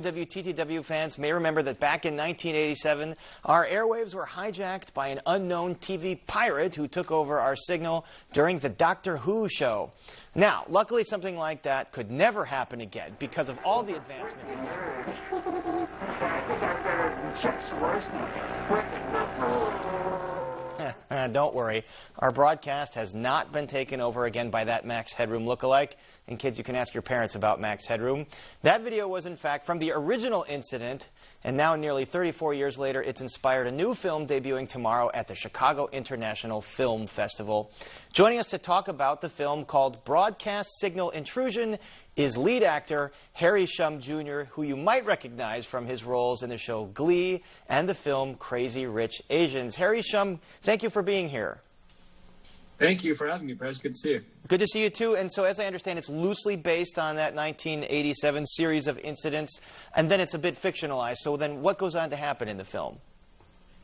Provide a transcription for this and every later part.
WTTW fans may remember that back in 1987, our airwaves were hijacked by an unknown TV pirate who took over our signal during the Doctor Who show. Now, luckily, something like that could never happen again because of all the advancements in technology. Don't worry, our broadcast has not been taken over again by that Max Headroom lookalike. And kids, you can ask your parents about Max Headroom. That video was, in fact, from the original incident, and now nearly 34 years later, it's inspired a new film debuting tomorrow at the Chicago International Film Festival. Joining us to talk about the film called Broadcast Signal Intrusion is lead actor Harry Shum Jr., who you might recognize from his roles in the show Glee and the film Crazy Rich Asians. Harry Shum, thank you for being here. Thank you for having me, Perez. Good to see you. Good to see you, too. And so, as I understand, it's loosely based on that 1987 series of incidents, and then it's a bit fictionalized. So then what goes on to happen in the film?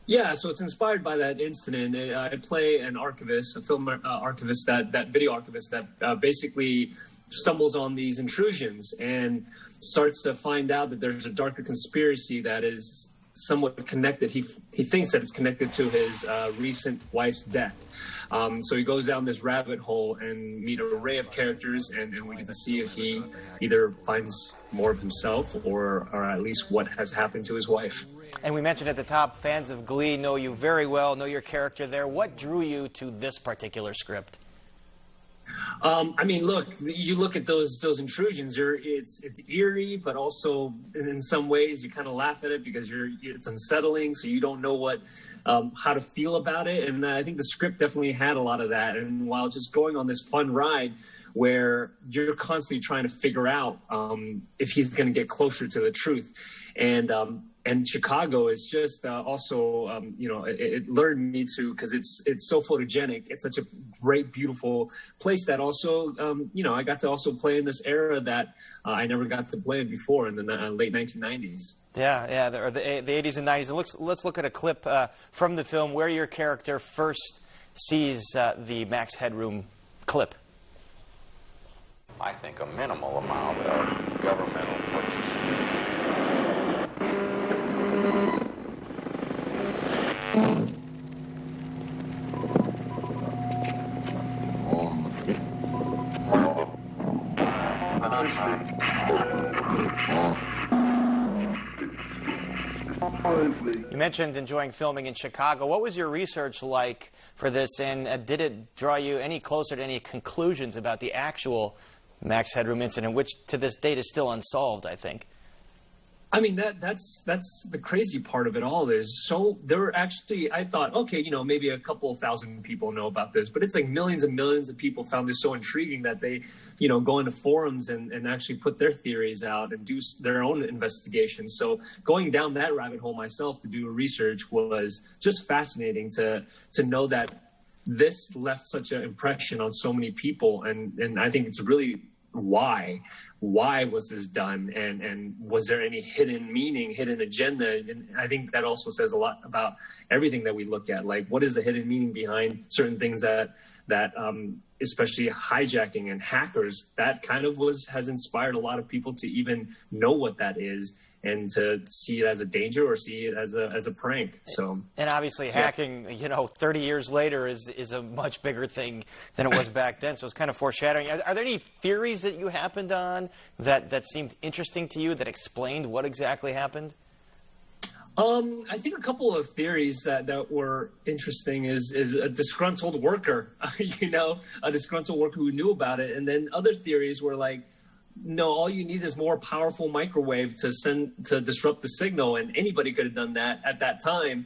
Yeah, so it's inspired by that incident. I play an archivist, a film archivist, that video archivist that basically stumbles on these intrusions and starts to find out that there's a darker conspiracy that is somewhat connected. He thinks that it's connected to his recent wife's death. So he goes down this rabbit hole and meet an array of characters, and we get to see if he either finds more of himself or at least what has happened to his wife. And we mentioned at the top, fans of Glee know you very well, know your character there. What drew you to this particular script? I mean, look, you look at those intrusions. It's eerie, but also in some ways you kind of laugh at it because it's unsettling. So you don't know how to feel about it. And I think the script definitely had a lot of that. And while just going on this fun ride where you're constantly trying to figure out if he's going to get closer to the truth, and Chicago is just also, it lured me to, because it's so photogenic. It's such a great, beautiful place that also, I got to also play in this era that I never got to play in before in the late 1990s. Yeah, the 80s and 90s. And let's look at a clip from the film where your character first sees the Max Headroom clip. I think a minimal amount of governmental participation. You mentioned enjoying filming in Chicago. What was your research like for this, and did it draw you any closer to any conclusions about the actual Max Headroom incident, which to this date is still unsolved, I think? I mean, that's the crazy part of it all is, so there were actually, I thought, okay, maybe a couple of thousand people know about this, but it's like millions and millions of people found this so intriguing that they, go into forums and actually put their theories out and do their own investigations. So going down that rabbit hole myself to do research was just fascinating to know that this left such an impression on so many people. And I think it's really why was this done, and was there any hidden meaning, hidden agenda? And I think that also says a lot about everything that we look at, like what is the hidden meaning behind certain things that especially hijacking and hackers, that kind of has inspired a lot of people to even know what that is and to see it as a danger or see it as a prank. So, and obviously hacking, 30 years later is a much bigger thing than it was back then. So it's kind of foreshadowing. Are there any theories that you happened on that seemed interesting to you that explained what exactly happened? I think a couple of theories that were interesting is a disgruntled worker, a disgruntled worker who knew about it. And then other theories were like, no, all you need is more powerful microwave to disrupt the signal, and anybody could have done that at that time.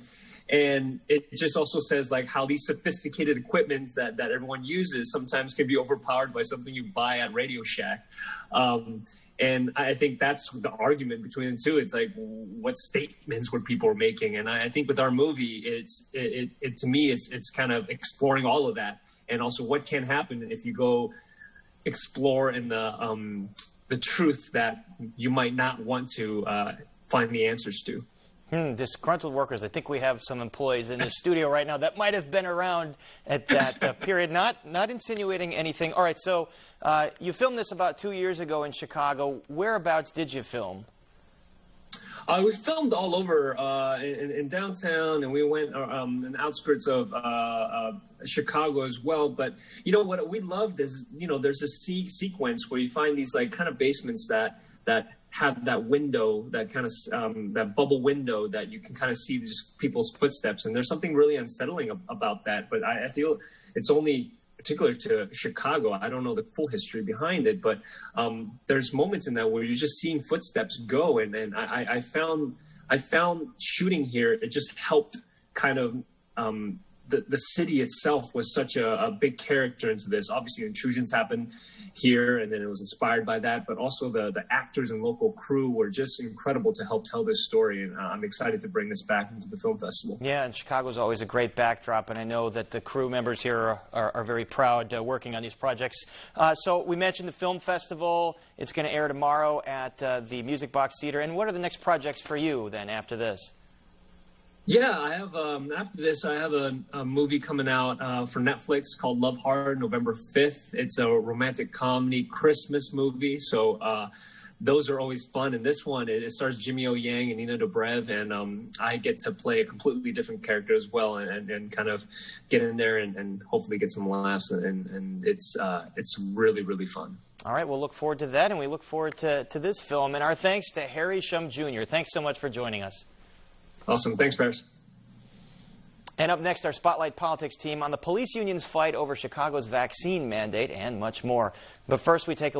And it just also says like how these sophisticated equipment that everyone uses sometimes can be overpowered by something you buy at Radio Shack. And I think that's the argument between the two. It's like, what statements were people making? And I think with our movie, it to me, it's kind of exploring all of that, and also what can happen if you go explore in the truth that you might not want to find the answers to. Disgruntled workers. I think we have some employees in the studio right now that might have been around at that period. Not insinuating anything. All right, so you filmed this about 2 years ago in Chicago. Whereabouts did you film? We filmed all over in downtown, and we went in the outskirts of Chicago as well. But you know what we loved is, you know, there's a sequence where you find these like kind of basements that have that window, that kind of that bubble window that you can kind of see just people's footsteps, and there's something really unsettling about that. But I feel it's only particular to Chicago. I don't know the full history behind it, but there's moments in that where you're just seeing footsteps go, and I found shooting here, it just helped kind of the city itself was such a big character into this. Obviously, intrusions happened here, and then it was inspired by that, but also the actors and local crew were just incredible to help tell this story, and I'm excited to bring this back into the film festival. Yeah, and Chicago's always a great backdrop, and I know that the crew members here are very proud working on these projects. So we mentioned the film festival. It's going to air tomorrow at the Music Box Theater, and what are the next projects for you then after this? Yeah, I have, after this, I have a movie coming out for Netflix called Love Hard, November 5th. It's a romantic comedy Christmas movie, so those are always fun. And this one, it stars Jimmy O. Yang and Nina Dobrev, and I get to play a completely different character as well, and kind of get in there and hopefully get some laughs, and it's really, really fun. All right, we'll look forward to that, and we look forward to this film. And our thanks to Harry Shum Jr. Thanks so much for joining us. Awesome. Thanks, Paris. And up next, our Spotlight Politics team on the police union's fight over Chicago's vaccine mandate and much more. But first, we take a look